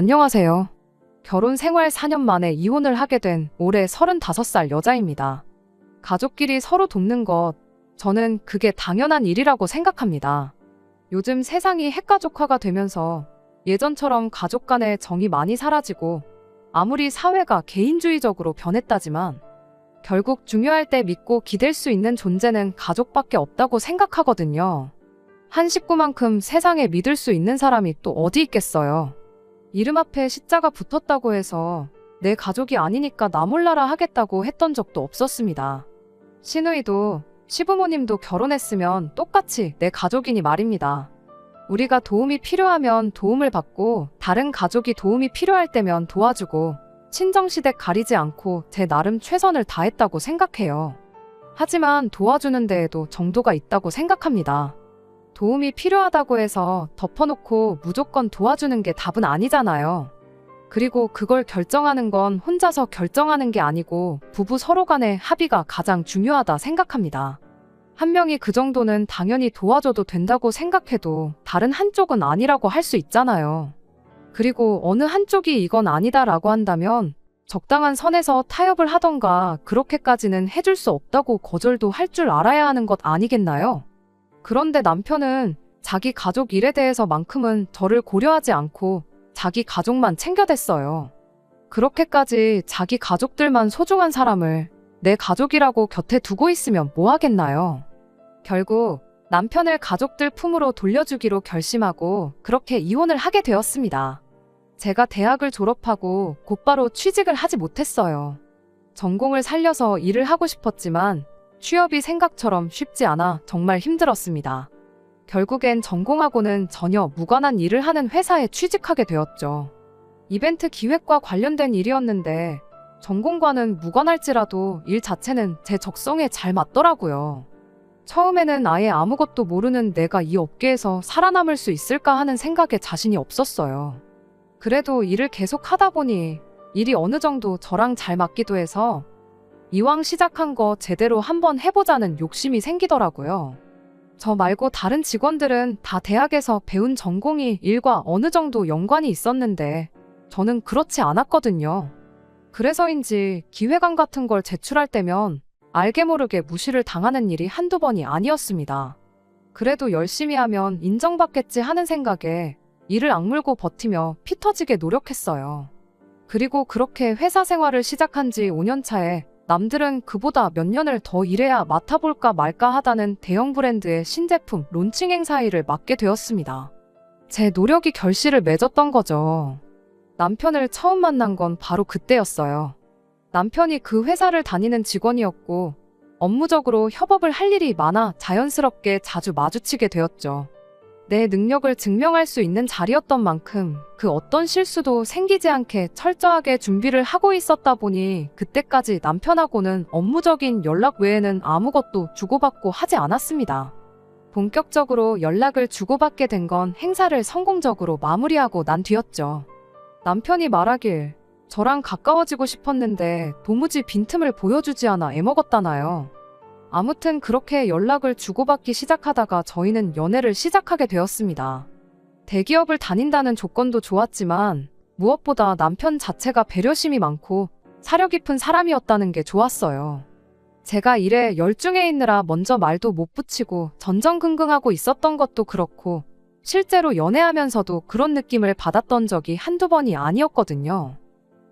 안녕하세요. 결혼 생활 4년 만에 이혼을 하게 된 올해 35살 여자입니다. 가족끼리 서로 돕는 것, 저는 그게 당연한 일이라고 생각합니다. 요즘 세상이 핵가족화가 되면서 예전처럼 가족 간의 정이 많이 사라지고 아무리 사회가 개인주의적으로 변했다지만 결국 중요할 때 믿고 기댈 수 있는 존재는 가족밖에 없다고 생각하거든요. 한 식구만큼 세상에 믿을 수 있는 사람이 또 어디 있겠어요. 이름 앞에 시자가 붙었다고 해서 내 가족이 아니니까 나 몰라라 하겠다고 했던 적도 없었습니다. 시누이도 시부모님도 결혼했으면 똑같이 내 가족이니 말입니다. 우리가 도움이 필요하면 도움을 받고 다른 가족이 도움이 필요할 때면 도와주고 친정시댁 가리지 않고 제 나름 최선을 다했다고 생각해요. 하지만 도와주는 데에도 정도가 있다고 생각합니다. 도움이 필요하다고 해서 덮어놓고 무조건 도와주는 게 답은 아니잖아요. 그리고 그걸 결정하는 건 혼자서 결정하는 게 아니고 부부 서로 간의 합의가 가장 중요하다 생각합니다. 한 명이 그 정도는 당연히 도와줘도 된다고 생각해도 다른 한쪽은 아니라고 할 수 있잖아요. 그리고 어느 한쪽이 이건 아니다라고 한다면 적당한 선에서 타협을 하던가 그렇게까지는 해줄 수 없다고 거절도 할 줄 알아야 하는 것 아니겠나요? 그런데 남편은 자기 가족 일에 대해서만큼은 저를 고려하지 않고 자기 가족만 챙겨댔어요. 그렇게까지 자기 가족들만 소중한 사람을 내 가족이라고 곁에 두고 있으면 뭐 하겠나요? 결국 남편을 가족들 품으로 돌려주기로 결심하고 그렇게 이혼을 하게 되었습니다. 제가 대학을 졸업하고 곧바로 취직을 하지 못했어요. 전공을 살려서 일을 하고 싶었지만 취업이 생각처럼 쉽지 않아 정말 힘들었습니다. 결국엔 전공하고는 전혀 무관한 일을 하는 회사에 취직하게 되었죠. 이벤트 기획과 관련된 일이었는데 전공과는 무관할지라도 일 자체는 제 적성에 잘 맞더라고요. 처음에는 아예 아무것도 모르는 내가 이 업계에서 살아남을 수 있을까 하는 생각에 자신이 없었어요. 그래도 일을 계속 하다 보니 일이 어느 정도 저랑 잘 맞기도 해서 이왕 시작한 거 제대로 한번 해보자는 욕심이 생기더라고요. 저 말고 다른 직원들은 다 대학에서 배운 전공이 일과 어느 정도 연관이 있었는데 저는 그렇지 않았거든요. 그래서인지 기획안 같은 걸 제출할 때면 알게 모르게 무시를 당하는 일이 한두 번이 아니었습니다. 그래도 열심히 하면 인정받겠지 하는 생각에 이를 악물고 버티며 피 터지게 노력했어요. 그리고 그렇게 회사 생활을 시작한 지 5년 차에 남들은 그보다 몇 년을 더 일해야 맡아볼까 말까 하다는 대형 브랜드의 신제품 론칭 행사 일을 맡게 되었습니다. 제 노력이 결실을 맺었던 거죠. 남편을 처음 만난 건 바로 그때였어요. 남편이 그 회사를 다니는 직원이었고 업무적으로 협업을 할 일이 많아 자연스럽게 자주 마주치게 되었죠. 내 능력을 증명할 수 있는 자리였던 만큼 그 어떤 실수도 생기지 않게 철저하게 준비를 하고 있었다 보니 그때까지 남편하고는 업무적인 연락 외에는 아무것도 주고받고 하지 않았습니다. 본격적으로 연락을 주고받게 된 건 행사를 성공적으로 마무리하고 난 뒤였죠. 남편이 말하길 저랑 가까워지고 싶었는데 도무지 빈틈을 보여주지 않아 애먹었다나요. 아무튼 그렇게 연락을 주고받기 시작하다가 저희는 연애를 시작하게 되었습니다. 대기업을 다닌다는 조건도 좋았지만 무엇보다 남편 자체가 배려심이 많고 사려 깊은 사람이었다는 게 좋았어요. 제가 일에 열중해 있느라 먼저 말도 못 붙이고 전전긍긍하고 있었던 것도 그렇고 실제로 연애하면서도 그런 느낌을 받았던 적이 한두 번이 아니었거든요.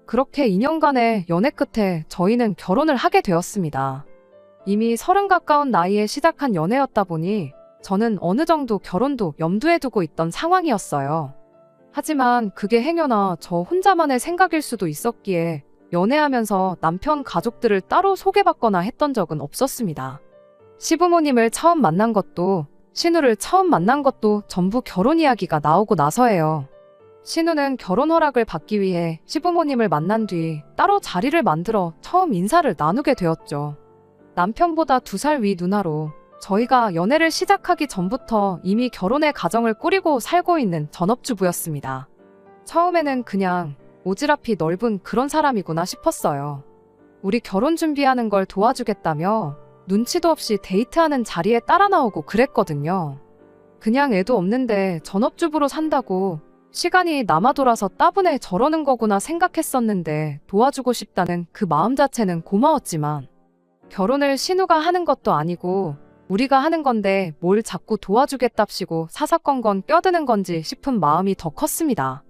그렇게 2년간의 연애 끝에 저희는 결혼을 하게 되었습니다. 이미 30 가까운 나이에 시작한 연애였다 보니 저는 어느 정도 결혼도 염두에 두고 있던 상황이었어요. 하지만 그게 행여나 저 혼자만의 생각일 수도 있었기에 연애하면서 남편 가족들을 따로 소개받거나 했던 적은 없었습니다. 시부모님을 처음 만난 것도 신우를 처음 만난 것도 전부 결혼 이야기가 나오고 나서예요. 신우는 결혼 허락을 받기 위해 시부모님을 만난 뒤 따로 자리를 만들어 처음 인사를 나누게 되었죠. 남편보다 2살 위 누나로 저희가 연애를 시작하기 전부터 이미 결혼의 가정을 꾸리고 살고 있는 전업주부였습니다. 처음에는 그냥 오지랖이 넓은 그런 사람이구나 싶었어요. 우리 결혼 준비하는 걸 도와주겠다며 눈치도 없이 데이트하는 자리에 따라 나오고 그랬거든요. 그냥 애도 없는데 전업주부로 산다고 시간이 남아 돌아서 따분해 저러는 거구나 생각했었는데 도와주고 싶다는 그 마음 자체는 고마웠지만 결혼을 신우가 하는 것도 아니고 우리가 하는 건데 뭘 자꾸 도와주겠답시고 사사건건 껴드는 건지 싶은 마음이 더 컸습니다.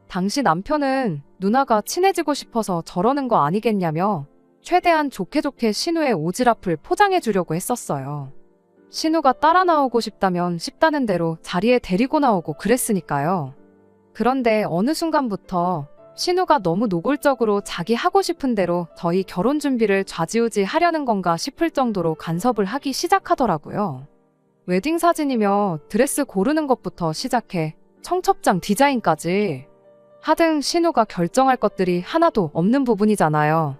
당시 남편은 누나가 친해지고 싶어서 저러는 거 아니겠냐며 최대한 좋게 좋게 신우의 오지랖을 포장해 주려고 했었어요. 신우가 따라 나오고 싶다면 싶다는 대로 자리에 데리고 나오고 그랬으니까요. 그런데 어느 순간부터 신우가 너무 노골적으로 자기 하고 싶은 대로 저희 결혼 준비를 좌지우지 하려는 건가 싶을 정도로 간섭을 하기 시작하더라고요. 웨딩 사진이며 드레스 고르는 것부터 시작해 청첩장 디자인까지 하등 신우가 결정할 것들이 하나도 없는 부분이잖아요.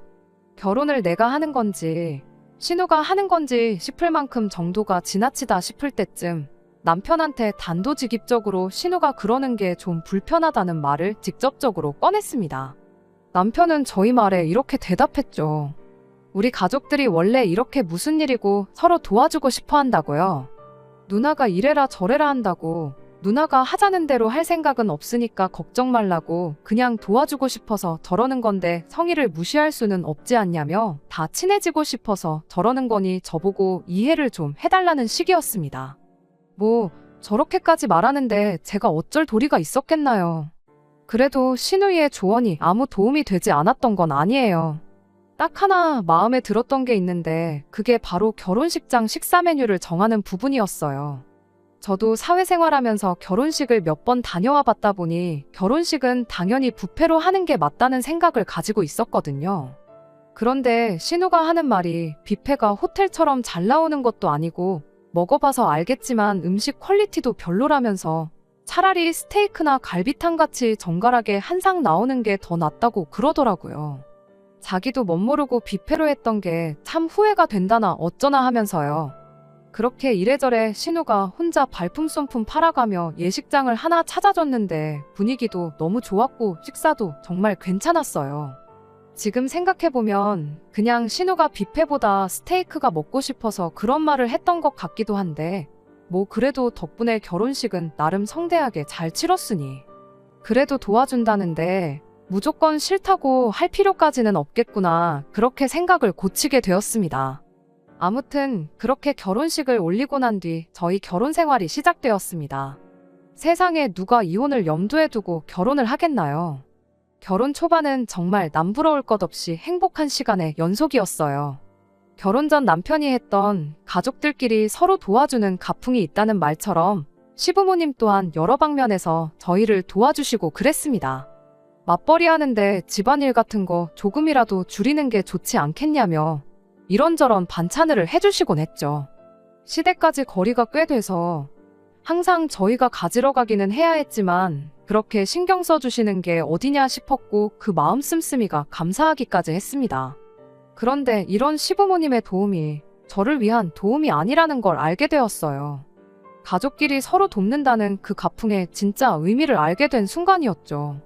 결혼을 내가 하는 건지 신우가 하는 건지 싶을 만큼 정도가 지나치다 싶을 때쯤 남편한테 단도직입적으로 신우가 그러는 게 좀 불편하다는 말을 직접적으로 꺼냈습니다. 남편은 저희 말에 이렇게 대답했죠. 우리 가족들이 원래 이렇게 무슨 일이고 서로 도와주고 싶어 한다고요. 누나가 이래라 저래라 한다고 누나가 하자는 대로 할 생각은 없으니까 걱정 말라고 그냥 도와주고 싶어서 저러는 건데 성의를 무시할 수는 없지 않냐며 다 친해지고 싶어서 저러는 거니 저보고 이해를 좀 해달라는 식이었습니다. 뭐 저렇게까지 말하는데 제가 어쩔 도리가 있었겠나요. 그래도 신우이의 조언이 아무 도움이 되지 않았던 건 아니에요. 딱 하나 마음에 들었던 게 있는데 그게 바로 결혼식장 식사 메뉴를 정하는 부분이었어요. 저도 사회생활하면서 결혼식을 몇 번 다녀와 봤다 보니 결혼식은 당연히 뷔페로 하는 게 맞다는 생각을 가지고 있었거든요. 그런데 신우가 하는 말이 뷔페가 호텔처럼 잘 나오는 것도 아니고 먹어봐서 알겠지만 음식 퀄리티도 별로라면서 차라리 스테이크나 갈비탕 같이 정갈하게 한 상 나오는 게 더 낫다고 그러더라고요. 자기도 멋모르고 뷔페로 했던 게 참 후회가 된다나 어쩌나 하면서요. 그렇게 이래저래 신우가 혼자 발품손품 팔아가며 예식장을 하나 찾아줬는데 분위기도 너무 좋았고 식사도 정말 괜찮았어요. 지금 생각해보면 그냥 신우가 뷔페보다 스테이크가 먹고 싶어서 그런 말을 했던 것 같기도 한데 뭐 그래도 덕분에 결혼식은 나름 성대하게 잘 치렀으니 그래도 도와준다는데 무조건 싫다고 할 필요까지는 없겠구나 그렇게 생각을 고치게 되었습니다. 아무튼 그렇게 결혼식을 올리고 난 뒤 저희 결혼 생활이 시작되었습니다. 세상에 누가 이혼을 염두에 두고 결혼을 하겠나요? 결혼 초반은 정말 남부러울 것 없이 행복한 시간의 연속이었어요. 결혼 전 남편이 했던 가족들끼리 서로 도와주는 가풍이 있다는 말처럼 시부모님 또한 여러 방면에서 저희를 도와주시고 그랬습니다. 맞벌이 하는데 집안일 같은 거 조금이라도 줄이는 게 좋지 않겠냐며 이런저런 반찬을 해주시곤 했죠. 시댁까지 거리가 꽤 돼서 항상 저희가 가지러 가기는 해야 했지만 그렇게 신경 써주시는 게 어디냐 싶었고 그 마음 씀씀이가 감사하기까지 했습니다. 그런데 이런 시부모님의 도움이 저를 위한 도움이 아니라는 걸 알게 되었어요. 가족끼리 서로 돕는다는 그 가풍의 진짜 의미를 알게 된 순간이었죠.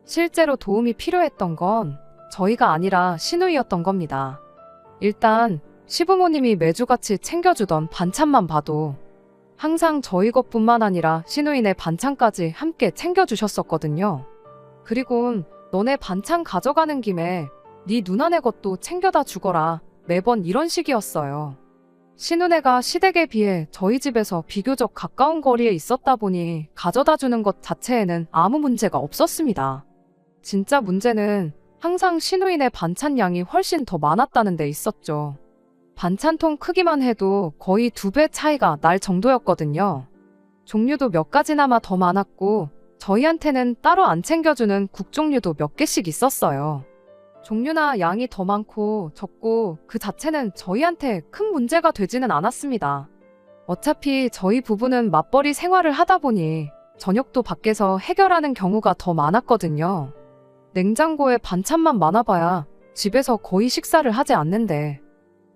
실제로 도움이 필요했던 건 저희가 아니라 신우이였던 겁니다. 일단 시부모님이 매주같이 챙겨주던 반찬만 봐도 항상 저희 것뿐만 아니라 시누이네 반찬까지 함께 챙겨주셨었거든요. 그리곤 너네 반찬 가져가는 김에 네 누나네 것도 챙겨다 주거라 매번 이런 식이었어요. 시누네가 시댁에 비해 저희 집에서 비교적 가까운 거리에 있었다 보니 가져다 주는 것 자체에는 아무 문제가 없었습니다. 진짜 문제는 항상 시누이네 반찬 양이 훨씬 더 많았다는 데 있었죠. 반찬통 크기만 해도 거의 2배 차이가 날 정도였거든요. 종류도 몇 가지나마 더 많았고 저희한테는 따로 안 챙겨주는 국 종류도 몇 개씩 있었어요. 종류나 양이 더 많고 적고 그 자체는 저희한테 큰 문제가 되지는 않았습니다. 어차피 저희 부부는 맞벌이 생활을 하다 보니 저녁도 밖에서 해결하는 경우가 더 많았거든요. 냉장고에 반찬만 많아봐야 집에서 거의 식사를 하지 않는데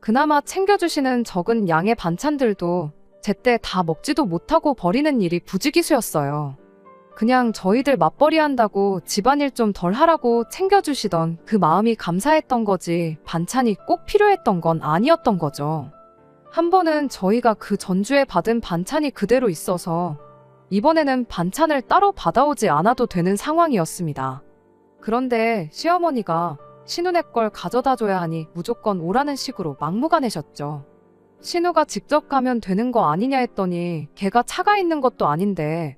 그나마 챙겨주시는 적은 양의 반찬들도 제때 다 먹지도 못하고 버리는 일이 부지기수였어요. 그냥 저희들 맞벌이 한다고 집안일 좀 덜 하라고 챙겨주시던 그 마음이 감사했던 거지 반찬이 꼭 필요했던 건 아니었던 거죠. 한 번은 저희가 그 전주에 받은 반찬이 그대로 있어서 이번에는 반찬을 따로 받아오지 않아도 되는 상황이었습니다. 그런데 시어머니가 신우네 걸 가져다 줘야 하니 무조건 오라는 식으로 막무가내셨죠. 신우가 직접 가면 되는 거 아니냐 했더니 걔가 차가 있는 것도 아닌데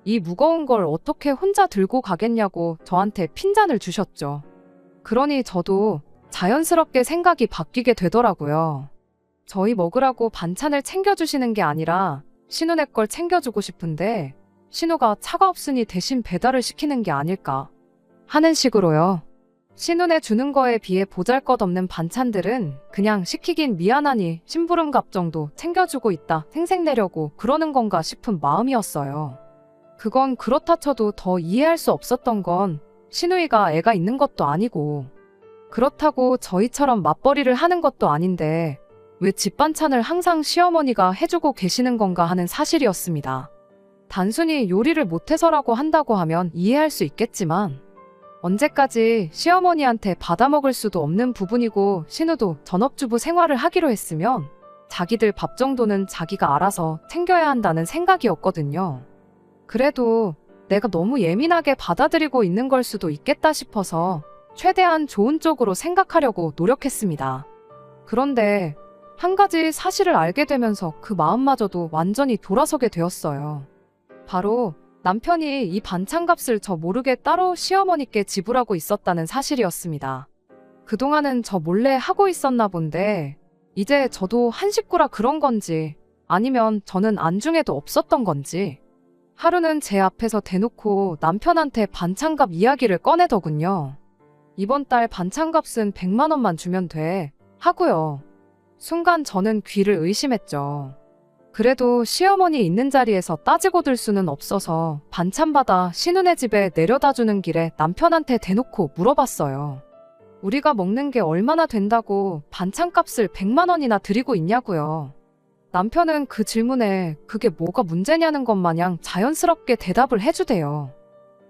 이 무거운 걸 어떻게 혼자 들고 가겠냐고 저한테 핀잔을 주셨죠. 그러니 저도 자연스럽게 생각이 바뀌게 되더라고요. 저희 먹으라고 반찬을 챙겨주시는 게 아니라 신우네 걸 챙겨주고 싶은데 신우가 차가 없으니 대신 배달을 시키는 게 아닐까 하는 식으로요. 신우네 주는 거에 비해 보잘것없는 반찬들은 그냥 시키긴 미안하니 심부름값 정도 챙겨주고 있다 생색내려고 그러는 건가 싶은 마음이었어요. 그건 그렇다 쳐도 더 이해할 수 없었던 건 신우이가 애가 있는 것도 아니고 그렇다고 저희처럼 맞벌이를 하는 것도 아닌데 왜 집 반찬을 항상 시어머니가 해주고 계시는 건가 하는 사실이었습니다. 단순히 요리를 못해서라고 한다고 하면 이해할 수 있겠지만 언제까지 시어머니한테 받아먹을 수도 없는 부분이고 신우도 전업주부 생활을 하기로 했으면 자기들 밥 정도는 자기가 알아서 챙겨야 한다는 생각이었거든요. 그래도 내가 너무 예민하게 받아들이고 있는 걸 수도 있겠다 싶어서 최대한 좋은 쪽으로 생각하려고 노력했습니다. 그런데 한 가지 사실을 알게 되면서 그 마음마저도 완전히 돌아서게 되었어요. 바로 남편이 이 반찬값을 저 모르게 따로 시어머니께 지불하고 있었다는 사실이었습니다. 그동안은 저 몰래 하고 있었나 본데 이제 저도 한 식구라 그런 건지 아니면 저는 안중에도 없었던 건지 하루는 제 앞에서 대놓고 남편한테 반찬값 이야기를 꺼내더군요. 이번 달 반찬값은 100만 원만 주면 돼 하고요. 순간 저는 귀를 의심했죠. 그래도 시어머니 있는 자리에서 따지고 들 수는 없어서 반찬 받아 신우네 집에 내려다 주는 길에 남편한테 대놓고 물어봤어요. 우리가 먹는 게 얼마나 된다고 반찬값을 100만 원이나 드리고 있냐고요. 남편은 그 질문에 그게 뭐가 문제냐는 것 마냥 자연스럽게 대답을 해주대요.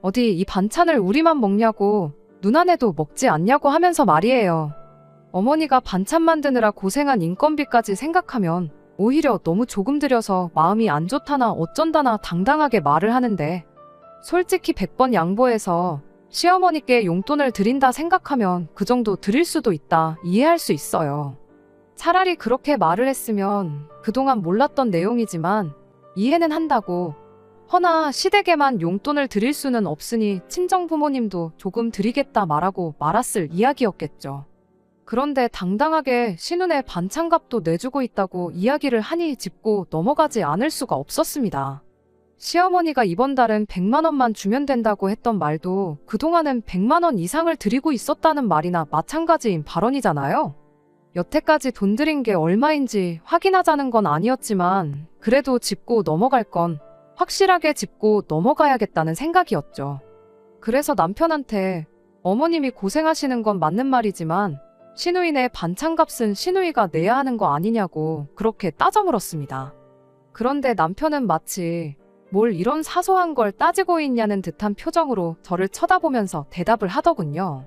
어디 이 반찬을 우리만 먹냐고 누나네도 먹지 않냐고 하면서 말이에요. 어머니가 반찬 만드느라 고생한 인건비까지 생각하면 오히려 너무 조금 들여서 마음이 안 좋다나 어쩐다나 당당하게 말을 하는데 솔직히 100번 양보해서 시어머니께 용돈을 드린다 생각하면 그 정도 드릴 수도 있다 이해할 수 있어요. 차라리 그렇게 말을 했으면 그동안 몰랐던 내용이지만 이해는 한다고 허나 시댁에만 용돈을 드릴 수는 없으니 친정부모님도 조금 드리겠다 말하고 말았을 이야기였겠죠. 그런데 당당하게 신우네 반찬값도 내주고 있다고 이야기를 하니 짚고 넘어가지 않을 수가 없었습니다. 시어머니가 이번 달은 100만 원만 주면 된다고 했던 말도 그동안은 100만 원 이상을 드리고 있었다는 말이나 마찬가지인 발언이잖아요. 여태까지 돈 들인 게 얼마인지 확인하자는 건 아니었지만 그래도 짚고 넘어갈 건 확실하게 짚고 넘어가야겠다는 생각이었죠. 그래서 남편한테 어머님이 고생하시는 건 맞는 말이지만 신우이네 반찬값은 신우이가 내야 하는 거 아니냐고 그렇게 따져 물었습니다. 그런데 남편은 마치 뭘 이런 사소한 걸 따지고 있냐는 듯한 표정으로 저를 쳐다보면서 대답을 하더군요.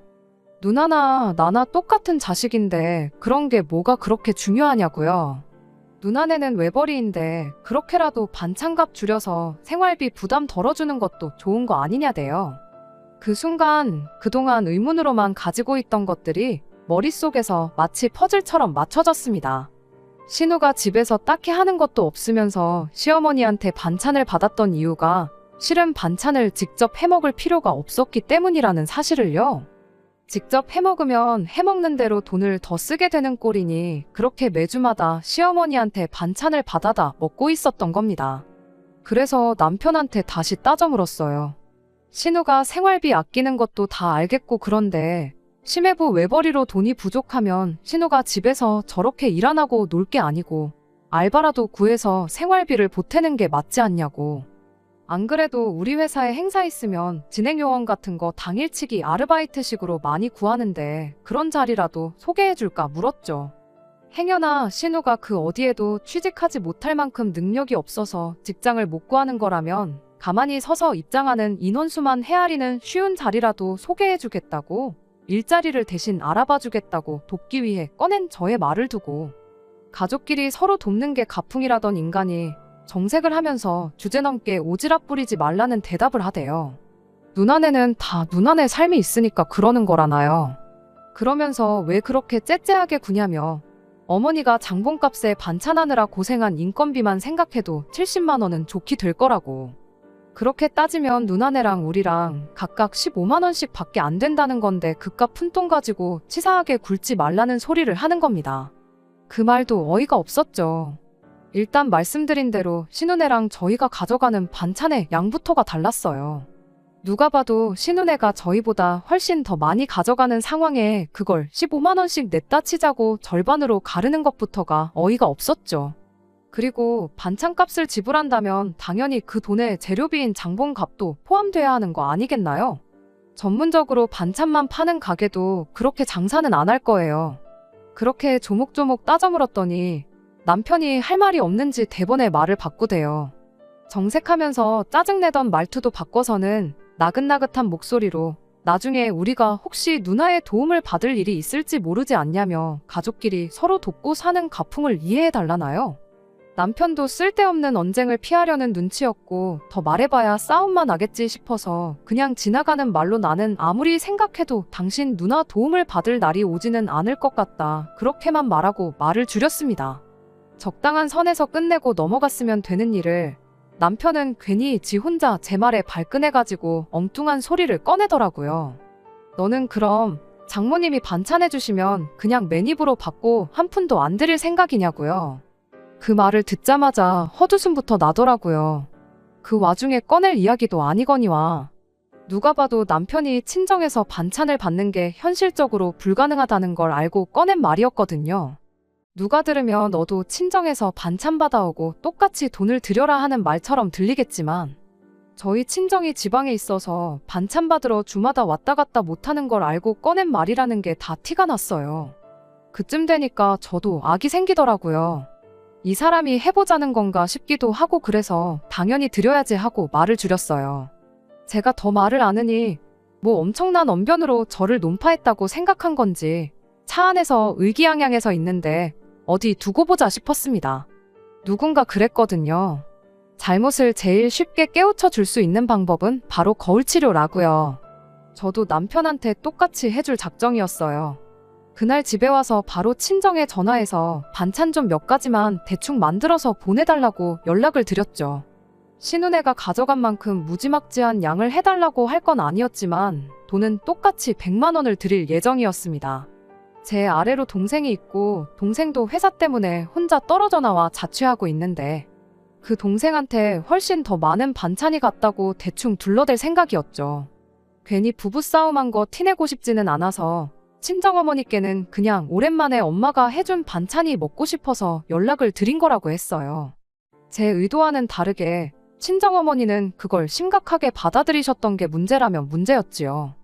누나나 나나 똑같은 자식인데 그런 게 뭐가 그렇게 중요하냐고요. 누나네는 외벌이인데 그렇게라도 반찬값 줄여서 생활비 부담 덜어주는 것도 좋은 거 아니냐대요. 그 순간 그동안 의문으로만 가지고 있던 것들이 머릿속에서 마치 퍼즐처럼 맞춰졌습니다. 신우가 집에서 딱히 하는 것도 없으면서 시어머니한테 반찬을 받았던 이유가 실은 반찬을 직접 해먹을 필요가 없었기 때문이라는 사실을요. 직접 해먹으면 해먹는 대로 돈을 더 쓰게 되는 꼴이니 그렇게 매주마다 시어머니한테 반찬을 받아다 먹고 있었던 겁니다. 그래서 남편한테 다시 따져 물었어요. 신우가 생활비 아끼는 것도 다 알겠고 그런데 심해부 외벌이로 돈이 부족하면 신우가 집에서 저렇게 일 안 하고 놀 게 아니고 알바라도 구해서 생활비를 보태는 게 맞지 않냐고. 안 그래도 우리 회사에 행사 있으면 진행요원 같은 거 당일치기 아르바이트식으로 많이 구하는데 그런 자리라도 소개해줄까 물었죠. 행여나 신우가 그 어디에도 취직하지 못할 만큼 능력이 없어서 직장을 못 구하는 거라면 가만히 서서 입장하는 인원수만 헤아리는 쉬운 자리라도 소개해주겠다고 일자리를 대신 알아봐주겠다고 돕기 위해 꺼낸 저의 말을 두고 가족끼리 서로 돕는 게 가풍이라던 인간이 정색을 하면서 주제넘게 오지랖 부리지 말라는 대답을 하대요. 누나네는 다 누나네 삶이 있으니까 그러는 거라나요. 그러면서 왜 그렇게 째째하게 구냐며 어머니가 장본값에 반찬하느라 고생한 인건비만 생각해도 70만 원은 좋게 될 거라고. 그렇게 따지면 누나네랑 우리랑 각각 15만 원씩 밖에 안 된다는 건데 그깟 푼돈 가지고 치사하게 굴지 말라는 소리를 하는 겁니다. 그 말도 어이가 없었죠. 일단 말씀드린 대로 신우네랑 저희가 가져가는 반찬의 양부터가 달랐어요. 누가 봐도 신우네가 저희보다 훨씬 더 많이 가져가는 상황에 그걸 15만 원씩 냈다 치자고 절반으로 가르는 것부터가 어이가 없었죠. 그리고 반찬값을 지불한다면 당연히 그 돈에 재료비인 장본값도 포함돼야 하는 거 아니겠나요? 전문적으로 반찬만 파는 가게도 그렇게 장사는 안 할 거예요. 그렇게 조목조목 따져 물었더니 남편이 할 말이 없는지 대번에 말을 바꾸대요. 정색하면서 짜증내던 말투도 바꿔서는 나긋나긋한 목소리로 나중에 우리가 혹시 누나의 도움을 받을 일이 있을지 모르지 않냐며 가족끼리 서로 돕고 사는 가풍을 이해해달라나요? 남편도 쓸데없는 언쟁을 피하려는 눈치였고 더 말해봐야 싸움만 나겠지 싶어서 그냥 지나가는 말로 나는 아무리 생각해도 당신 누나 도움을 받을 날이 오지는 않을 것 같다. 그렇게만 말하고 말을 줄였습니다. 적당한 선에서 끝내고 넘어갔으면 되는 일을 남편은 괜히 지 혼자 제 말에 발끈해가지고 엉뚱한 소리를 꺼내더라고요. 너는 그럼 장모님이 반찬해주시면 그냥 맨입으로 받고 한 푼도 안 드릴 생각이냐고요. 그 말을 듣자마자 헛웃음부터 나더라고요. 그 와중에 꺼낼 이야기도 아니거니와 누가 봐도 남편이 친정에서 반찬을 받는 게 현실적으로 불가능하다는 걸 알고 꺼낸 말이었거든요. 누가 들으면 너도 친정에서 반찬 받아오고 똑같이 돈을 들여라 하는 말처럼 들리겠지만 저희 친정이 지방에 있어서 반찬 받으러 주마다 왔다 갔다 못하는 걸 알고 꺼낸 말이라는 게 다 티가 났어요. 그쯤 되니까 저도 악이 생기더라고요. 이 사람이 해보자는 건가 싶기도 하고 그래서 당연히 드려야지 하고 말을 줄였어요. 제가 더 말을 안 하니 뭐 엄청난 언변으로 저를 논파했다고 생각한 건지 차 안에서 의기양양해서 있는데 어디 두고 보자 싶었습니다. 누군가 그랬거든요. 잘못을 제일 쉽게 깨우쳐 줄 수 있는 방법은 바로 거울치료라고요. 저도 남편한테 똑같이 해줄 작정이었어요. 그날 집에 와서 바로 친정에 전화해서 반찬 좀 몇 가지만 대충 만들어서 보내달라고 연락을 드렸죠. 신우네가 가져간 만큼 무지막지한 양을 해달라고 할 건 아니었지만 돈은 똑같이 100만 원을 드릴 예정이었습니다. 제 아래로 동생이 있고 동생도 회사 때문에 혼자 떨어져 나와 자취하고 있는데 그 동생한테 훨씬 더 많은 반찬이 갔다고 대충 둘러댈 생각이었죠. 괜히 부부싸움한 거 티내고 싶지는 않아서 친정어머니께는 그냥 오랜만에 엄마가 해준 반찬이 먹고 싶어서 연락을 드린 거라고 했어요. 제 의도와는 다르게 친정어머니는 그걸 심각하게 받아들이셨던 게 문제라면 문제였지요.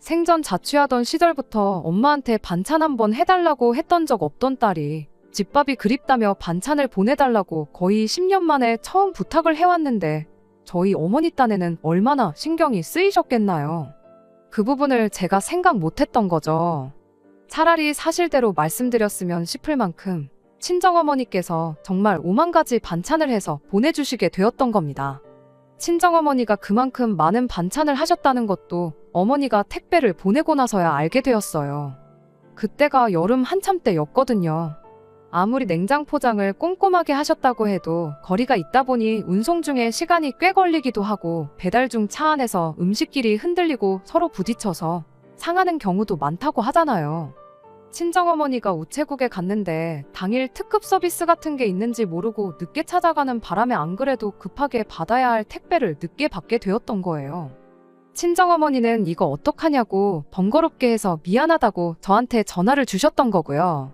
생전 자취하던 시절부터 엄마한테 반찬 한번 해달라고 했던 적 없던 딸이 집밥이 그립다며 반찬을 보내달라고 거의 10년 만에 처음 부탁을 해왔는데 저희 어머니 딴에는 얼마나 신경이 쓰이셨겠나요. 그 부분을 제가 생각 못했던 거죠. 차라리 사실대로 말씀드렸으면 싶을 만큼 친정어머니께서 정말 5만 가지 반찬을 해서 보내주시게 되었던 겁니다. 친정어머니가 그만큼 많은 반찬을 하셨다는 것도 어머니가 택배를 보내고 나서야 알게 되었어요. 그때가 여름 한참 때였거든요. 아무리 냉장 포장을 꼼꼼하게 하셨다고 해도 거리가 있다 보니 운송 중에 시간이 꽤 걸리기도 하고 배달 중 차 안에서 음식끼리 흔들리고 서로 부딪혀서 상하는 경우도 많다고 하잖아요. 친정어머니가 우체국에 갔는데 당일 특급 서비스 같은 게 있는지 모르고 늦게 찾아가는 바람에 안 그래도 급하게 받아야 할 택배를 늦게 받게 되었던 거예요. 친정어머니는 이거 어떡하냐고 번거롭게 해서 미안하다고 저한테 전화를 주셨던 거고요.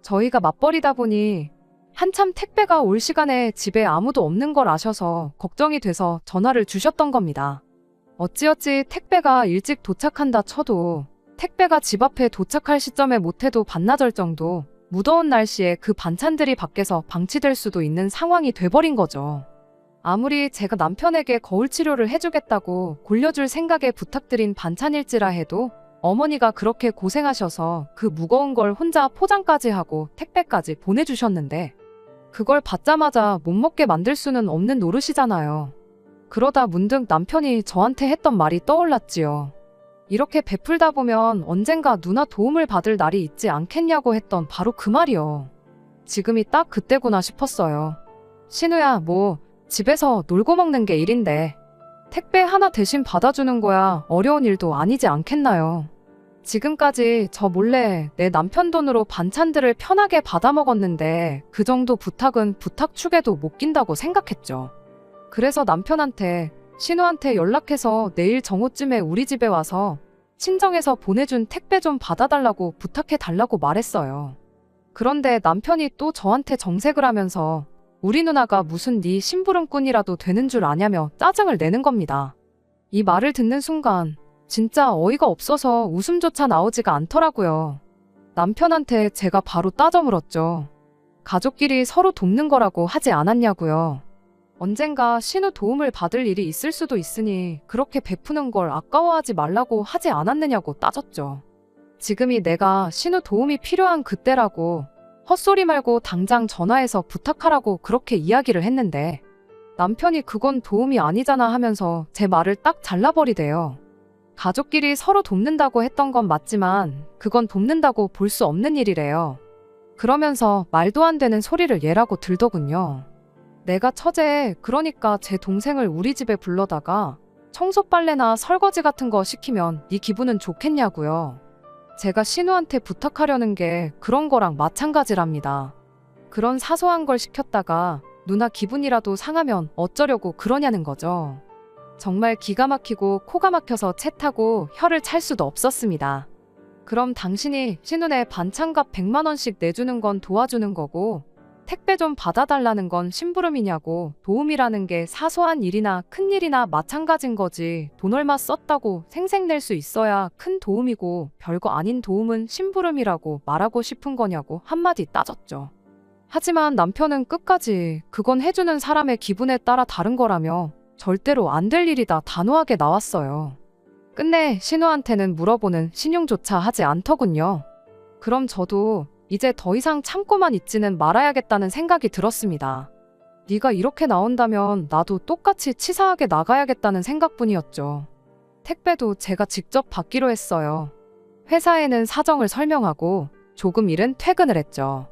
저희가 맞벌이다 보니 한참 택배가 올 시간에 집에 아무도 없는 걸 아셔서 걱정이 돼서 전화를 주셨던 겁니다. 어찌어찌 택배가 일찍 도착한다 쳐도 택배가 집 앞에 도착할 시점에 못해도 반나절 정도 무더운 날씨에 그 반찬들이 밖에서 방치될 수도 있는 상황이 돼버린 거죠. 아무리 제가 남편에게 거울 치료를 해주겠다고 골려줄 생각에 부탁드린 반찬일지라 해도 어머니가 그렇게 고생하셔서 그 무거운 걸 혼자 포장까지 하고 택배까지 보내주셨는데 그걸 받자마자 못 먹게 만들 수는 없는 노릇이잖아요. 그러다 문득 남편이 저한테 했던 말이 떠올랐지요. 이렇게 베풀다 보면 언젠가 누나 도움을 받을 날이 있지 않겠냐고 했던 바로 그 말이요. 지금이 딱 그때구나 싶었어요. 신우야, 뭐 집에서 놀고 먹는 게 일인데 택배 하나 대신 받아주는 거야 어려운 일도 아니지 않겠나요? 지금까지 저 몰래 내 남편 돈으로 반찬들을 편하게 받아 먹었는데 그 정도 부탁은 부탁축에도 못 낀다고 생각했죠. 그래서 남편한테 신우한테 연락해서 내일 정오쯤에 우리 집에 와서 친정에서 보내준 택배 좀 받아달라고 부탁해달라고 말했어요. 그런데 남편이 또 저한테 정색을 하면서 우리 누나가 무슨 네 심부름꾼이라도 되는 줄 아냐며 짜증을 내는 겁니다. 이 말을 듣는 순간 진짜 어이가 없어서 웃음조차 나오지가 않더라고요. 남편한테 제가 바로 따져 물었죠. 가족끼리 서로 돕는 거라고 하지 않았냐고요. 언젠가 신우 도움을 받을 일이 있을 수도 있으니 그렇게 베푸는 걸 아까워하지 말라고 하지 않았느냐고 따졌죠. 지금이 내가 신우 도움이 필요한 그때라고 헛소리 말고 당장 전화해서 부탁하라고 그렇게 이야기를 했는데 남편이 그건 도움이 아니잖아 하면서 제 말을 딱 잘라버리대요. 가족끼리 서로 돕는다고 했던 건 맞지만 그건 돕는다고 볼 수 없는 일이래요. 그러면서 말도 안 되는 소리를 얘라고 들더군요. 내가 처제, 그러니까 제 동생을 우리 집에 불러다가 청소 빨래나 설거지 같은 거 시키면 네 기분은 좋겠냐고요. 제가 신우한테 부탁하려는 게 그런 거랑 마찬가지랍니다. 그런 사소한 걸 시켰다가 누나 기분이라도 상하면 어쩌려고 그러냐는 거죠. 정말 기가 막히고 코가 막혀서 채 타고 혀를 찰 수도 없었습니다. 그럼 당신이 신우네 반찬값 100만 원씩 내주는 건 도와주는 거고 택배 좀 받아달라는 건 심부름이냐고. 도움이라는 게 사소한 일이나 큰 일이나 마찬가지인 거지. 돈 얼마 썼다고 생색낼 수 있어야 큰 도움이고 별거 아닌 도움은 심부름이라고 말하고 싶은 거냐고 한마디 따졌죠. 하지만 남편은 끝까지 그건 해주는 사람의 기분에 따라 다른 거라며 절대로 안 될 일이다 단호하게 나왔어요. 끝내 신우한테는 물어보는 신용조차 하지 않더군요. 그럼 저도 이제 더 이상 참고만 있지는 말아야겠다는 생각이 들었습니다. 네가 이렇게 나온다면 나도 똑같이 치사하게 나가야겠다는 생각뿐이었죠. 택배도 제가 직접 받기로 했어요. 회사에는 사정을 설명하고 조금 일은 퇴근을 했죠.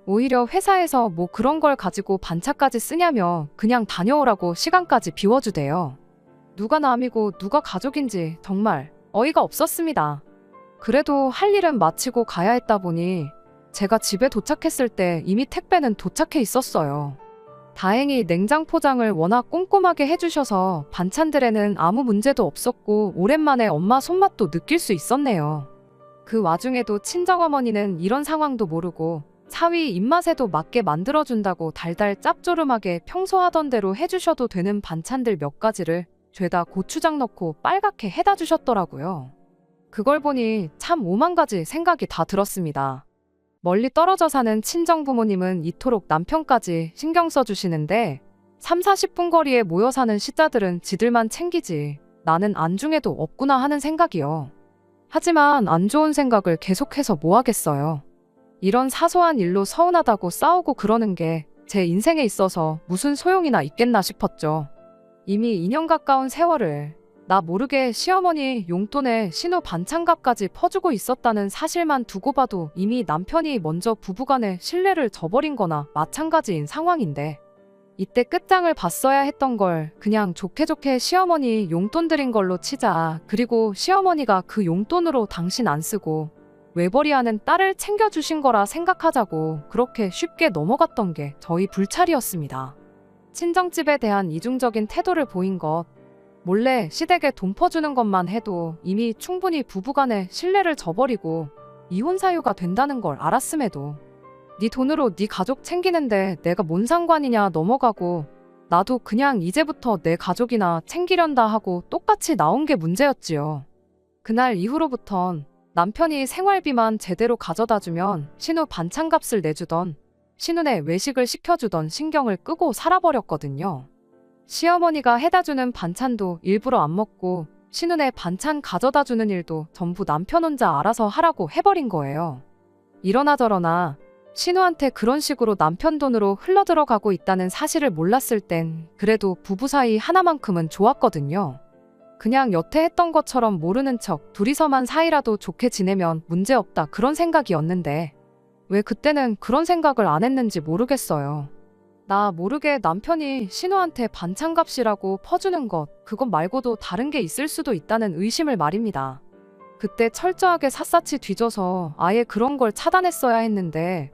오히려 회사에서 뭐 그런 걸 가지고 반차까지 쓰냐며 그냥 다녀오라고 시간까지 비워주대요. 누가 남이고 누가 가족인지 정말 어이가 없었습니다. 그래도 할 일은 마치고 가야 했다 보니 제가 집에 도착했을 때 이미 택배는 도착해 있었어요. 다행히 냉장 포장을 워낙 꼼꼼하게 해주셔서 반찬들에는 아무 문제도 없었고 오랜만에 엄마 손맛도 느낄 수 있었네요. 그 와중에도 친정어머니는 이런 상황도 모르고 사위 입맛에도 맞게 만들어준다고 달달 짭조름하게 평소 하던 대로 해주셔도 되는 반찬들 몇 가지를 죄다 고추장 넣고 빨갛게 해다 주셨더라고요. 그걸 보니 참 오만 가지 생각이 다 들었습니다. 멀리 떨어져 사는 친정 부모님은 이토록 남편까지 신경 써주시는데 3, 40분 거리에 모여 사는 시자들은 지들만 챙기지 나는 안중에도 없구나 하는 생각이요. 하지만 안 좋은 생각을 계속해서 뭐 하겠어요. 이런 사소한 일로 서운하다고 싸우고 그러는 게 제 인생에 있어서 무슨 소용이나 있겠나 싶었죠. 이미 2년 가까운 세월을 나 모르게 시어머니 용돈에 신우 반찬값까지 퍼주고 있었다는 사실만 두고 봐도 이미 남편이 먼저 부부간의 신뢰를 저버린 거나 마찬가지인 상황인데 이때 끝장을 봤어야 했던 걸 그냥 좋게 좋게 시어머니 용돈 드린 걸로 치자. 그리고 시어머니가 그 용돈으로 당신 안 쓰고 외벌이하는 딸을 챙겨주신 거라 생각하자고 그렇게 쉽게 넘어갔던 게 저희 불찰이었습니다. 친정집에 대한 이중적인 태도를 보인 것, 몰래 시댁에 돈 퍼주는 것만 해도 이미 충분히 부부간의 신뢰를 저버리고 이혼 사유가 된다는 걸 알았음에도 네 돈으로 네 가족 챙기는데 내가 뭔 상관이냐 넘어가고 나도 그냥 이제부터 내 가족이나 챙기련다 하고 똑같이 나온 게 문제였지요. 그날 이후로부턴 남편이 생활비만 제대로 가져다주면 신우 반찬값을 내주던 신우네 외식을 시켜주던 신경을 끄고 살아버렸거든요. 시어머니가 해다주는 반찬도 일부러 안 먹고 신우네 반찬 가져다주는 일도 전부 남편 혼자 알아서 하라고 해버린 거예요. 이러나 저러나 신우한테 그런 식으로 남편 돈으로 흘러들어가고 있다는 사실을 몰랐을 땐 그래도 부부 사이 하나만큼은 좋았거든요. 그냥 여태 했던 것처럼 모르는 척 둘이서만 사이라도 좋게 지내면 문제없다 그런 생각이었는데 왜 그때는 그런 생각을 안 했는지 모르겠어요. 나 모르게 남편이 신우한테 반찬값이라고 퍼주는 것, 그것 말고도 다른 게 있을 수도 있다는 의심을 말입니다. 그때 철저하게 샅샅이 뒤져서 아예 그런 걸 차단했어야 했는데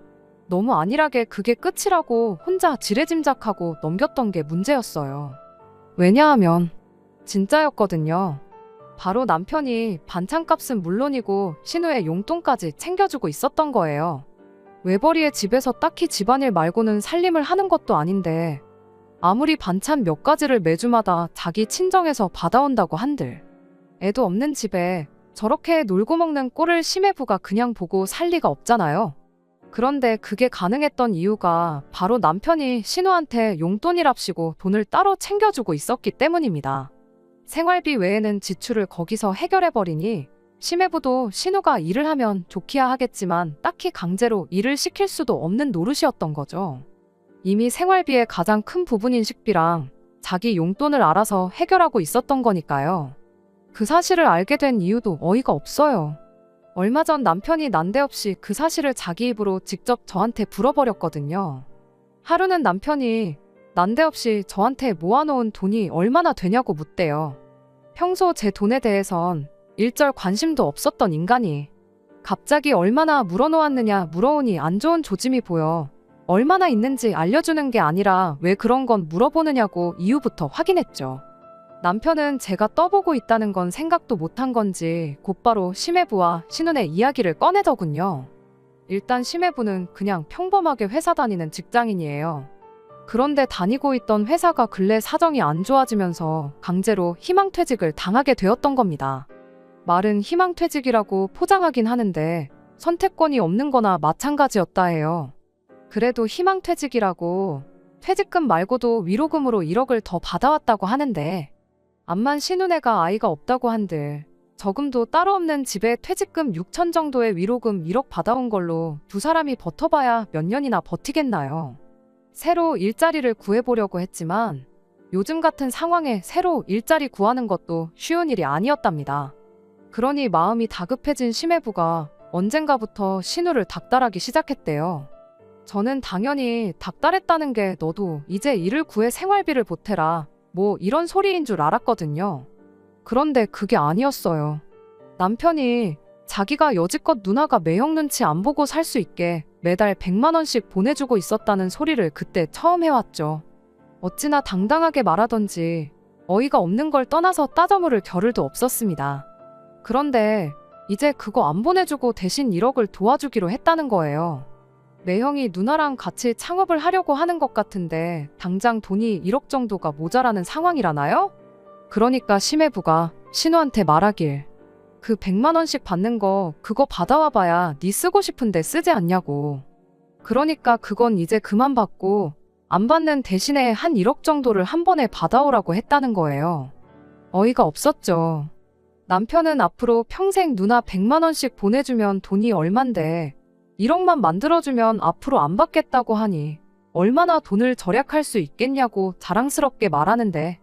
너무 안일하게 그게 끝이라고 혼자 지레짐작하고 넘겼던 게 문제였어요. 왜냐하면 진짜였거든요. 바로 남편이 반찬값은 물론이고 신우의 용돈까지 챙겨주고 있었던 거예요. 외벌이의 집에서 딱히 집안일 말고는 살림을 하는 것도 아닌데 아무리 반찬 몇 가지를 매주마다 자기 친정에서 받아온다고 한들 애도 없는 집에 저렇게 놀고 먹는 꼴을 심해부가 그냥 보고 살 리가 없잖아요. 그런데 그게 가능했던 이유가 바로 남편이 신우한테 용돈이랍시고 돈을 따로 챙겨주고 있었기 때문입니다. 생활비 외에는 지출을 거기서 해결해버리니 심해부도 신우가 일을 하면 좋기야 하겠지만 딱히 강제로 일을 시킬 수도 없는 노릇이었던 거죠. 이미 생활비의 가장 큰 부분인 식비랑 자기 용돈을 알아서 해결하고 있었던 거니까요. 그 사실을 알게 된 이유도 어이가 없어요. 얼마 전 남편이 난데없이 그 사실을 자기 입으로 직접 저한테 물어버렸거든요. 하루는 남편이 난데없이 저한테 모아놓은 돈이 얼마나 되냐고 묻대요. 평소 제 돈에 대해선 일절 관심도 없었던 인간이 갑자기 얼마나 물어놓았느냐 물어오니 안 좋은 조짐이 보여 얼마나 있는지 알려주는 게 아니라 왜 그런 건 물어보느냐고 이유부터 확인했죠. 남편은 제가 떠보고 있다는 건 생각도 못한 건지 곧바로 심해부와 신우의 이야기를 꺼내더군요. 일단 심해부는 그냥 평범하게 회사 다니는 직장인이에요. 그런데 다니고 있던 회사가 근래 사정이 안 좋아지면서 강제로 희망퇴직을 당하게 되었던 겁니다. 말은 희망퇴직이라고 포장하긴 하는데 선택권이 없는 거나 마찬가지였다 해요. 그래도 희망퇴직이라고 퇴직금 말고도 위로금으로 1억을 더 받아왔다고 하는데 암만 신우네가 아이가 없다고 한들 저금도 따로 없는 집에 퇴직금 6천 정도의 위로금 1억 받아온 걸로 두 사람이 버텨봐야 몇 년이나 버티겠나요. 새로 일자리를 구해보려고 했지만 요즘 같은 상황에 새로 일자리 구하는 것도 쉬운 일이 아니었답니다. 그러니 마음이 다급해진 심해부가 언젠가부터 신우를 닥달하기 시작했대요. 저는 당연히 닥달했다는 게 너도 이제 일을 구해 생활비를 보태라 뭐 이런 소리인 줄 알았거든요. 그런데 그게 아니었어요. 남편이 자기가 여지껏 누나가 매형 눈치 안 보고 살 수 있게 매달 100만 원씩 보내주고 있었다는 소리를 그때 처음 해왔죠. 어찌나 당당하게 말하던지 어이가 없는 걸 떠나서 따져 물을 겨를도 없었습니다. 그런데 이제 그거 안 보내주고 대신 1억을 도와주기로 했다는 거예요. 매형이 누나랑 같이 창업을 하려고 하는 것 같은데 당장 돈이 1억 정도가 모자라는 상황이라나요? 그러니까 심해부가 신우한테 말하길 그 100만 원씩 받는 거 그거 받아와 봐야 네 쓰고 싶은데 쓰지 않냐고. 그러니까 그건 이제 그만 받고 안 받는 대신에 한 1억 정도를 한 번에 받아오라고 했다는 거예요. 어이가 없었죠. 남편은 앞으로 평생 누나 100만 원씩 보내주면 돈이 얼만데 1억만 만들어주면 앞으로 안 받겠다고 하니 얼마나 돈을 절약할 수 있겠냐고 자랑스럽게 말하는데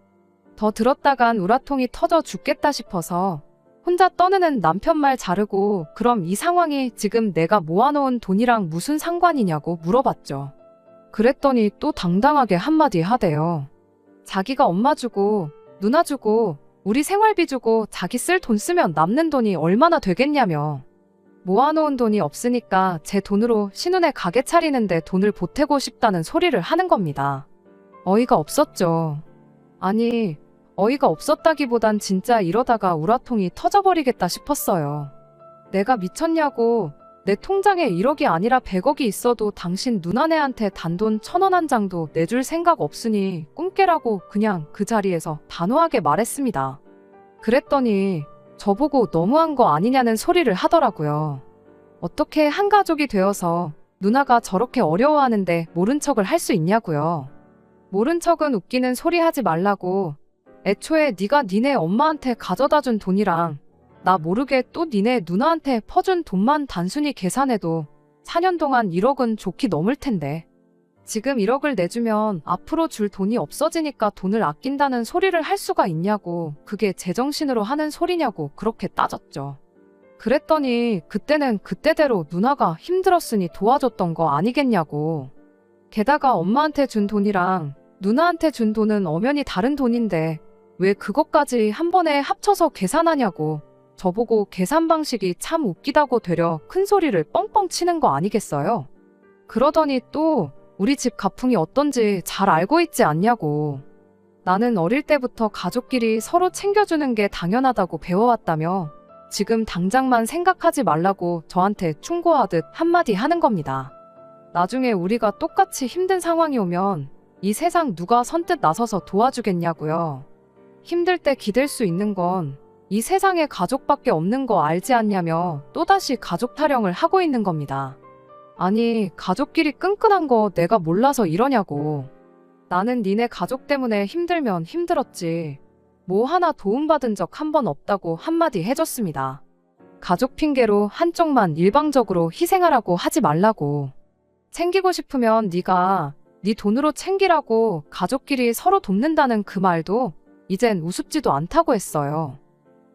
더 들었다간 우라통이 터져 죽겠다 싶어서 혼자 떠드는 남편 말 자르고 그럼 이 상황이 지금 내가 모아놓은 돈이랑 무슨 상관이냐고 물어봤죠. 그랬더니 또 당당하게 한마디 하대요. 자기가 엄마 주고 누나 주고 우리 생활비 주고 자기 쓸 돈 쓰면 남는 돈이 얼마나 되겠냐며. 모아놓은 돈이 없으니까 제 돈으로 신우네 가게 차리는데 돈을 보태고 싶다는 소리를 하는 겁니다. 어이가 없었죠. 아니, 어이가 없었다기보단 진짜 이러다가 우라통이 터져버리겠다 싶었어요. 내가 미쳤냐고. 내 통장에 1억이 아니라 100억이 있어도 당신 누나네한테 단돈 1,000원 한 장도 내줄 생각 없으니 꿈깨라고 그냥 그 자리에서 단호하게 말했습니다. 그랬더니 저보고 너무한 거 아니냐는 소리를 하더라고요. 어떻게 한 가족이 되어서 누나가 저렇게 어려워하는데 모른 척을 할 수 있냐고요. 모른 척은 웃기는 소리 하지 말라고. 애초에 네가 니네 엄마한테 가져다 준 돈이랑 나 모르게 또 니네 누나한테 퍼준 돈만 단순히 계산해도 4년 동안 1억은 좋게 넘을 텐데. 지금 1억을 내주면 앞으로 줄 돈이 없어지니까 돈을 아낀다는 소리를 할 수가 있냐고, 그게 제정신으로 하는 소리냐고 그렇게 따졌죠. 그랬더니 그때는 그때대로 누나가 힘들었으니 도와줬던 거 아니겠냐고. 게다가 엄마한테 준 돈이랑 누나한테 준 돈은 엄연히 다른 돈인데 왜 그것까지 한 번에 합쳐서 계산하냐고, 저보고 계산 방식이 참 웃기다고 되려 큰 소리를 뻥뻥 치는 거 아니겠어요? 그러더니 또 우리 집 가풍이 어떤지 잘 알고 있지 않냐고. 나는 어릴 때부터 가족끼리 서로 챙겨주는 게 당연하다고 배워왔다며 지금 당장만 생각하지 말라고 저한테 충고하듯 한마디 하는 겁니다. 나중에 우리가 똑같이 힘든 상황이 오면 이 세상 누가 선뜻 나서서 도와주겠냐고요. 힘들 때 기댈 수 있는 건 이 세상에 가족밖에 없는 거 알지 않냐며 또다시 가족 타령을 하고 있는 겁니다. 아니, 가족끼리 끈끈한 거 내가 몰라서 이러냐고. 나는 니네 가족 때문에 힘들면 힘들었지. 뭐 하나 도움받은 적 한 번 없다고 한마디 해줬습니다. 가족 핑계로 한쪽만 일방적으로 희생하라고 하지 말라고. 챙기고 싶으면 네가 네 돈으로 챙기라고 가족끼리 서로 돕는다는 그 말도 이젠 우습지도 않다고 했어요.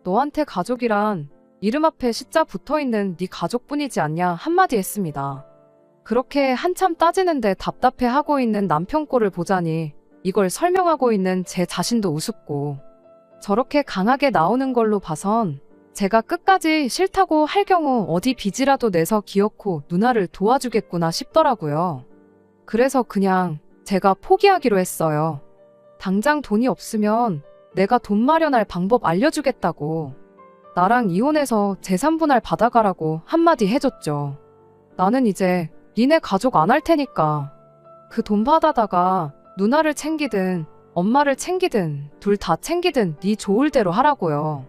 너한테 가족이란 이름 앞에 시자 붙어있는 네 가족뿐이지 않냐 한마디 했습니다. 그렇게 한참 따지는데 답답해하고 있는 남편 꼴을 보자니 이걸 설명하고 있는 제 자신도 우습고, 저렇게 강하게 나오는 걸로 봐선 제가 끝까지 싫다고 할 경우 어디 빚이라도 내서 기어코 누나를 도와주겠구나 싶더라고요. 그래서 그냥 제가 포기하기로 했어요. 당장 돈이 없으면 내가 돈 마련할 방법 알려주겠다고. 나랑 이혼해서 재산 분할 받아가라고 한마디 해줬죠. 나는 이제 니네 가족 안 할 테니까 그 돈 받아다가 누나를 챙기든 엄마를 챙기든 둘 다 챙기든 네 좋을 대로 하라고요.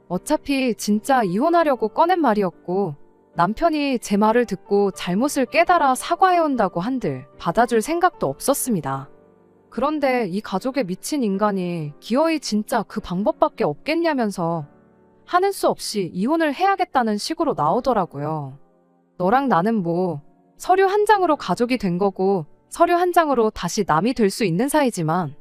어차피 진짜 이혼하려고 꺼낸 말이었고 남편이 제 말을 듣고 잘못을 깨달아 사과해온다고 한들 받아줄 생각도 없었습니다. 그런데 이 가족에 미친 인간이 기어이 진짜 그 방법밖에 없겠냐면서 하는 수 없이 이혼을 해야겠다는 식으로 나오더라고요. 너랑 나는 뭐 서류 한 장으로 가족이 된 거고 서류 한 장으로 다시 남이 될 수 있는 사이지만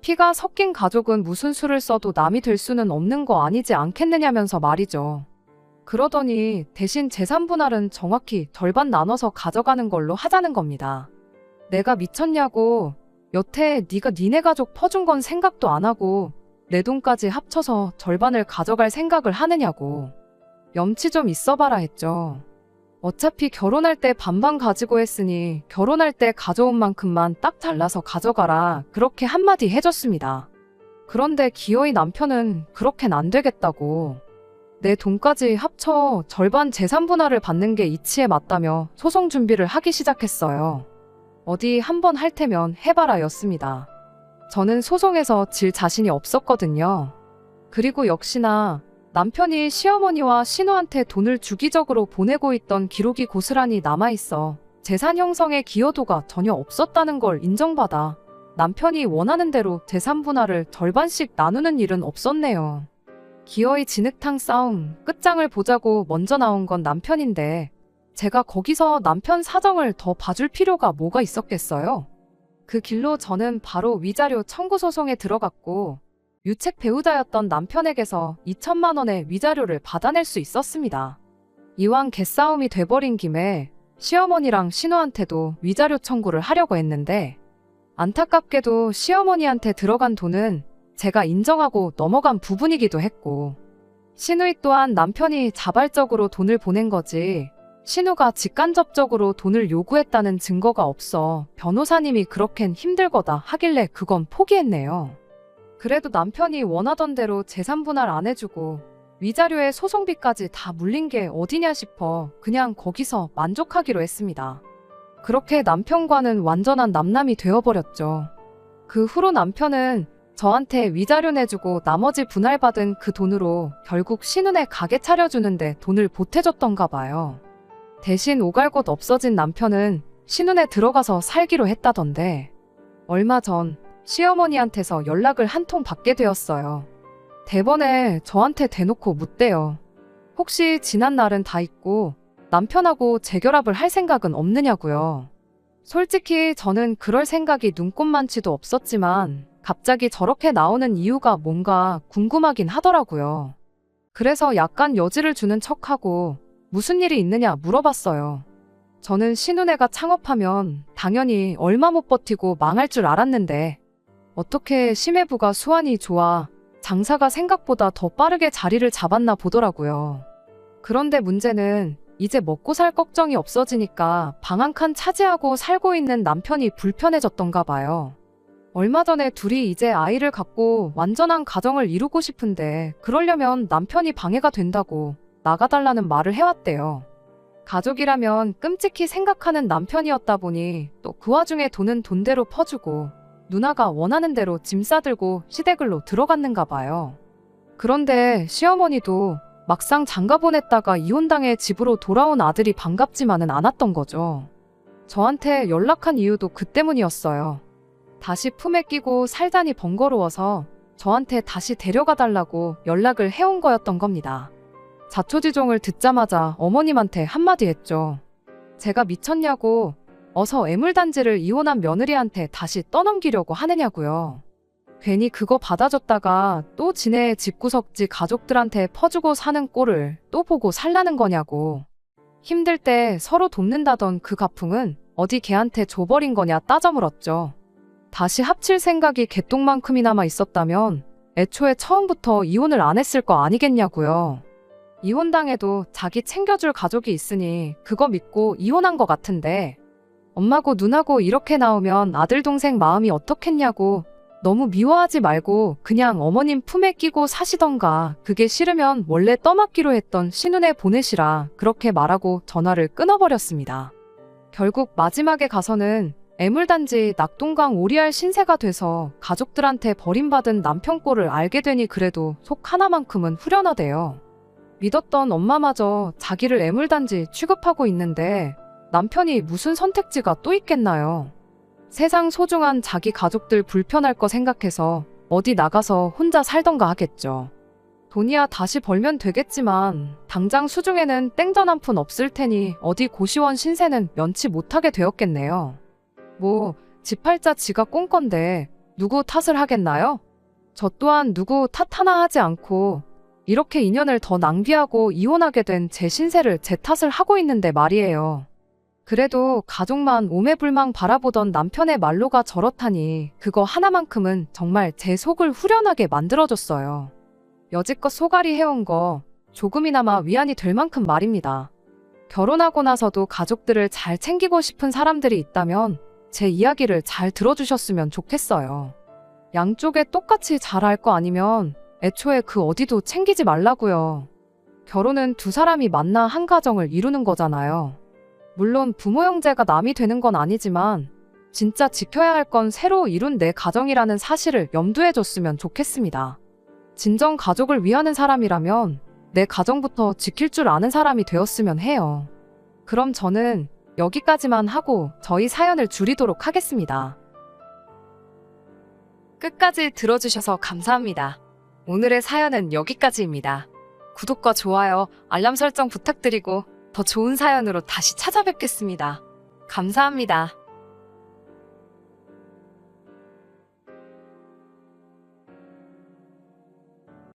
피가 섞인 가족은 무슨 수를 써도 남이 될 수는 없는 거 아니지 않겠느냐면서 말이죠. 그러더니 대신 재산 분할은 정확히 절반 나눠서 가져가는 걸로 하자는 겁니다. 내가 미쳤냐고. 여태 네가 니네 가족 퍼준 건 생각도 안 하고 내 돈까지 합쳐서 절반을 가져갈 생각을 하느냐고. 염치 좀 있어봐라 했죠. 어차피 결혼할 때 반반 가지고 했으니 결혼할 때 가져온 만큼만 딱 잘라서 가져가라 그렇게 한마디 해줬습니다. 그런데 기어이 남편은 그렇게는 안 되겠다고. 내 돈까지 합쳐 절반 재산 분할을 받는 게 이치에 맞다며 소송 준비를 하기 시작했어요. 어디 한번 할 테면 해봐라 였습니다. 저는 소송에서 질 자신이 없었거든요. 그리고 역시나 남편이 시어머니와 신우한테 돈을 주기적으로 보내고 있던 기록이 고스란히 남아있어 재산 형성의 기여도가 전혀 없었다는 걸 인정받아 남편이 원하는 대로 재산 분할을 절반씩 나누는 일은 없었네요. 기어이 진흙탕 싸움 끝장을 보자고 먼저 나온 건 남편인데 제가 거기서 남편 사정을 더 봐줄 필요가 뭐가 있었겠어요? 그 길로 저는 바로 위자료 청구 소송에 들어갔고 유책 배우자였던 남편에게서 2천만 원의 위자료를 받아낼 수 있었습니다. 이왕 개싸움이 돼버린 김에 시어머니랑 신우한테도 위자료 청구를 하려고 했는데 안타깝게도 시어머니한테 들어간 돈은 제가 인정하고 넘어간 부분이기도 했고 신우이 또한 남편이 자발적으로 돈을 보낸 거지 신우가 직간접적으로 돈을 요구했다는 증거가 없어 변호사님이 그렇겐 힘들거다 하길래 그건 포기했네요. 그래도 남편이 원하던 대로 재산 분할 안 해주고 위자료에 소송비까지 다 물린 게 어디냐 싶어 그냥 거기서 만족하기로 했습니다. 그렇게 남편과는 완전한 남남이 되어버렸죠. 그 후로 남편은 저한테 위자료 내주고 나머지 분할받은 그 돈으로 결국 신우네 가게 차려주는데 돈을 보태줬던가 봐요. 대신 오갈 곳 없어진 남편은 신혼에 들어가서 살기로 했다던데 얼마 전 시어머니한테서 연락을 한 통 받게 되었어요. 대번에 저한테 대놓고 묻대요. 혹시 지난 날은 다 잊고 남편하고 재결합을 할 생각은 없느냐고요. 솔직히 저는 그럴 생각이 눈꼽만치도 없었지만 갑자기 저렇게 나오는 이유가 뭔가 궁금하긴 하더라고요. 그래서 약간 여지를 주는 척하고 무슨 일이 있느냐 물어봤어요. 저는 신혼애가 창업하면 당연히 얼마 못 버티고 망할 줄 알았는데 어떻게 심해부가 수완이 좋아 장사가 생각보다 더 빠르게 자리를 잡았나 보더라고요. 그런데 문제는 이제 먹고 살 걱정이 없어지니까 방 한 칸 차지하고 살고 있는 남편이 불편해졌던가 봐요. 얼마 전에 둘이 이제 아이를 갖고 완전한 가정을 이루고 싶은데 그러려면 남편이 방해가 된다고 나가달라는 말을 해왔대요. 가족이라면 끔찍히 생각하는 남편이었다 보니 또 그 와중에 돈은 돈대로 퍼주고 누나가 원하는 대로 짐 싸들고 시댁을로 들어갔는가 봐요. 그런데 시어머니도 막상 장가 보냈다가 이혼당해 집으로 돌아온 아들이 반갑지만은 않았던 거죠. 저한테 연락한 이유도 그 때문이었어요. 다시 품에 끼고 살다니 번거로워서 저한테 다시 데려가 달라고 연락을 해온 거였던 겁니다. 자초지종을 듣자마자 어머님한테 한마디 했죠. 제가 미쳤냐고, 어서 애물단지를 이혼한 며느리한테 다시 떠넘기려고 하느냐고요. 괜히 그거 받아줬다가 또 지네 집구석지 가족들한테 퍼주고 사는 꼴을 또 보고 살라는 거냐고. 힘들 때 서로 돕는다던 그 가풍은 어디 걔한테 줘버린 거냐 따져 물었죠. 다시 합칠 생각이 개똥만큼이나마 있었다면 애초에 처음부터 이혼을 안 했을 거 아니겠냐고요. 이혼당해도 자기 챙겨줄 가족이 있으니 그거 믿고 이혼한 거 같은데 엄마고 누나고 이렇게 나오면 아들 동생 마음이 어떻겠냐고. 너무 미워하지 말고 그냥 어머님 품에 끼고 사시던가. 그게 싫으면 원래 떠맡기로 했던 신혼에 보내시라. 그렇게 말하고 전화를 끊어버렸습니다. 결국 마지막에 가서는 애물단지 낙동강 오리알 신세가 돼서 가족들한테 버림받은 남편 꼴을 알게 되니 그래도 속 하나만큼은 후련하대요. 믿었던 엄마마저 자기를 애물단지 취급하고 있는데 남편이 무슨 선택지가 또 있겠나요? 세상 소중한 자기 가족들 불편할 거 생각해서 어디 나가서 혼자 살던가 하겠죠. 돈이야 다시 벌면 되겠지만 당장 수중에는 땡전 한 푼 없을 테니 어디 고시원 신세는 면치 못하게 되었겠네요. 뭐 지팔자 지가 꼰 건데 누구 탓을 하겠나요? 저 또한 누구 탓 하나 하지 않고 이렇게 인연을 더 낭비하고 이혼하게 된 제 신세를 제 탓을 하고 있는데 말이에요. 그래도 가족만 오매불망 바라보던 남편의 말로가 저렇다니 그거 하나만큼은 정말 제 속을 후련하게 만들어줬어요. 여지껏 소갈이 해온 거 조금이나마 위안이 될 만큼 말입니다. 결혼하고 나서도 가족들을 잘 챙기고 싶은 사람들이 있다면 제 이야기를 잘 들어주셨으면 좋겠어요. 양쪽에 똑같이 잘할 거 아니면 애초에 그 어디도 챙기지 말라고요. 결혼은 두 사람이 만나 한 가정을 이루는 거잖아요. 물론 부모 형제가 남이 되는 건 아니지만 진짜 지켜야 할 건 새로 이룬 내 가정이라는 사실을 염두에 줬으면 좋겠습니다. 진정 가족을 위하는 사람이라면 내 가정부터 지킬 줄 아는 사람이 되었으면 해요. 그럼 저는 여기까지만 하고 저희 사연을 줄이도록 하겠습니다. 끝까지 들어주셔서 감사합니다. 오늘의 사연은 여기까지입니다. 구독과 좋아요, 알람 설정 부탁드리고 더 좋은 사연으로 다시 찾아뵙겠습니다. 감사합니다.